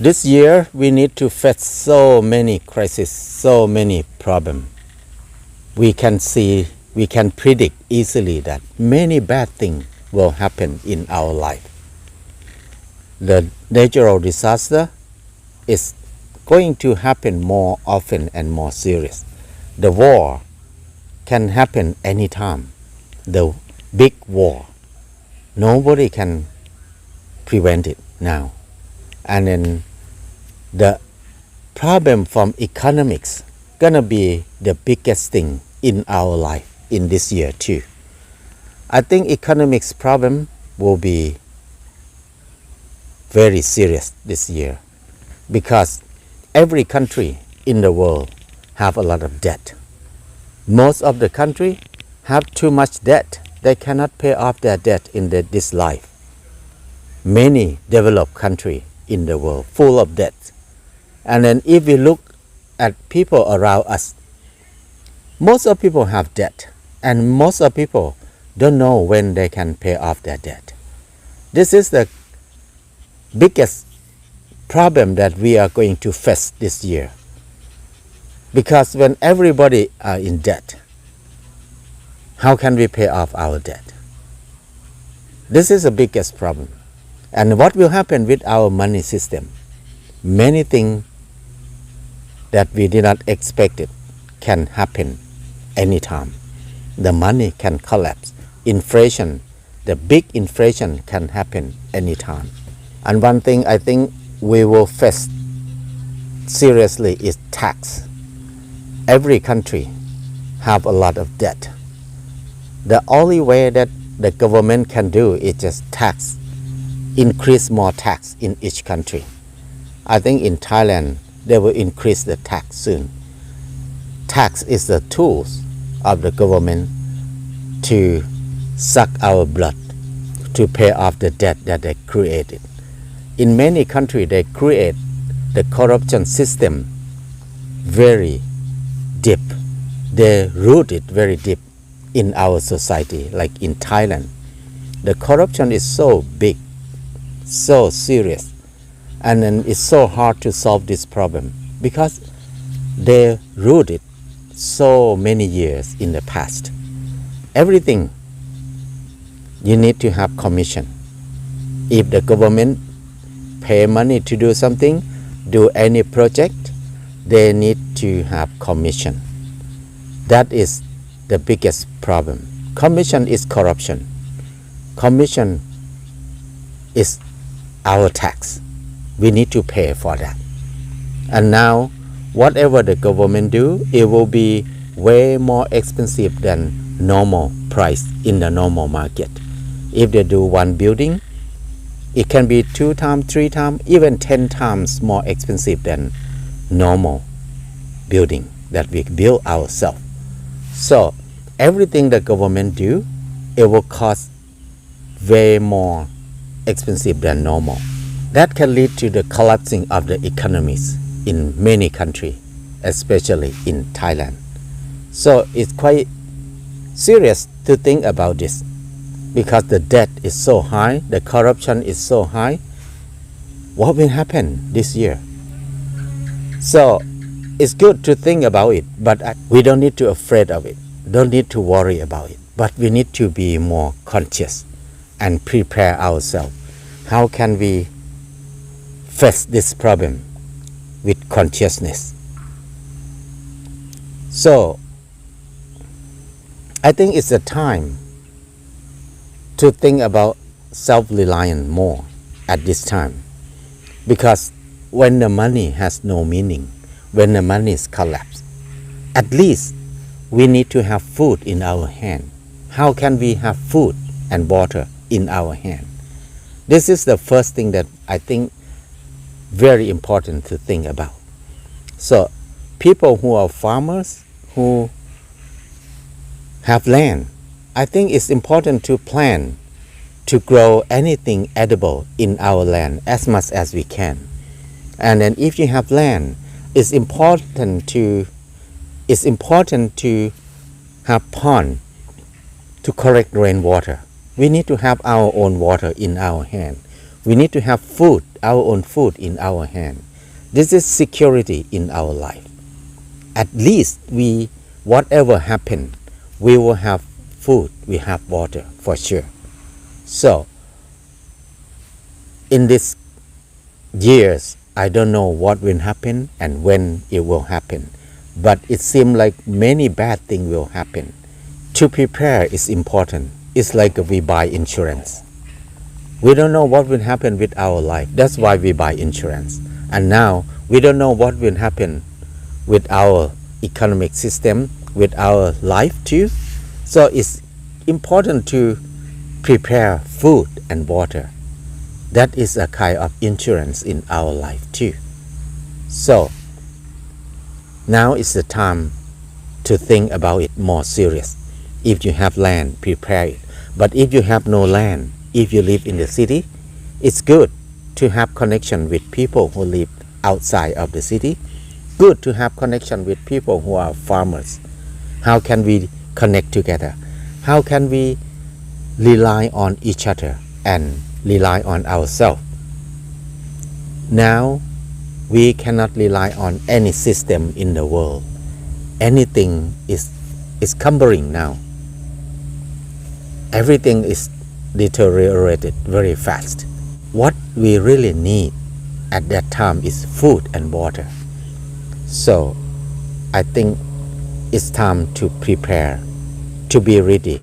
This year we need to face so many crises, so many problems. We can predict easily that many bad things will happen in our life. The natural disaster is going to happen more often and more serious. The war can happen anytime. The big war. Nobody can prevent it now. And then the problem from economics gonna be the biggest thing in our life in this year too. I think economics problem will be very serious this year because every country in the world have a lot of debt. Most of the country have too much debt. They cannot pay off their debt in this life. Many developed countries in the world full of debt. And then if we look at people around us, most of people have debt and most of people don't know when they can pay off their debt. This is the biggest problem that we are going to face this year. Because when everybody are in debt, how can we pay off our debt? This is the biggest problem. And what will happen with our money system? Many things that we did not expect it can happen anytime. The money can collapse. Inflation, the big inflation can happen anytime. And one thing I think we will face seriously is tax. Every country have a lot of debt. The only way that the government can do is just tax, increase more tax in each country. I think in Thailand, they will increase the tax soon. Tax is the tools of the government to suck our blood, to pay off the debt that they created. In many countries, they create the corruption system very deep. They root it very deep in our society, like in Thailand. The corruption is so big, so serious, and then it's so hard to solve this problem because they root it so many years in the past. Everything you need to have commission. If the government pay money to do something, do any project, they need to have commission. That is the biggest problem. Commission is corruption. Commission is our tax. We need to pay for that. And now, whatever the government do, it will be way more expensive than normal price in the normal market. If they do one building, it can be 2 times, 3 times, even 10 times more expensive than normal building that we build ourselves. So everything the government do, it will cost way more expensive than normal. That can lead to the collapsing of the economies in many countries, especially in Thailand. So it's quite serious to think about this because the debt is so high, the corruption is so high. What will happen this year? So it's good to think about it, but we don't need to be afraid of it. Don't need to worry about it. But we need to be more conscious and prepare ourselves. How can we face this problem with consciousness? So I think it's a time to think about self-reliance more at this time. Because when the money has no meaning, when the money is collapsed, at least we need to have food in our hand. How can we have food and water in our hand? This is the first thing that I think very important to think about. So people who are farmers, who have land, I think it's important to plan to grow anything edible in our land as much as we can. And then if you have land, it's important to have pond to collect rainwater. We need to have our own water in our hand We need to have food, our own food in our hand. This is security in our life. At least whatever happen, we will have food, we have water for sure. So, in these years, I don't know what will happen and when it will happen. But it seems like many bad things will happen. To prepare is important. It's like we buy insurance. We don't know what will happen with our life. That's why we buy insurance. And now we don't know what will happen with our economic system, with our life too. So it's important to prepare food and water. That is a kind of insurance in our life too. So now is the time to think about it more serious. If you have land, prepare it. But if you have no land, if you live in the city, it's good to have connection with people who live outside of the city. Good to have connection with people who are farmers. How can we connect together? How can we rely on each other and rely on ourselves? Now, we cannot rely on any system in the world. Anything is cumbering now. Everything is deteriorated very fast. What we really need at that time is food and water. So I think it's time to prepare, to be ready.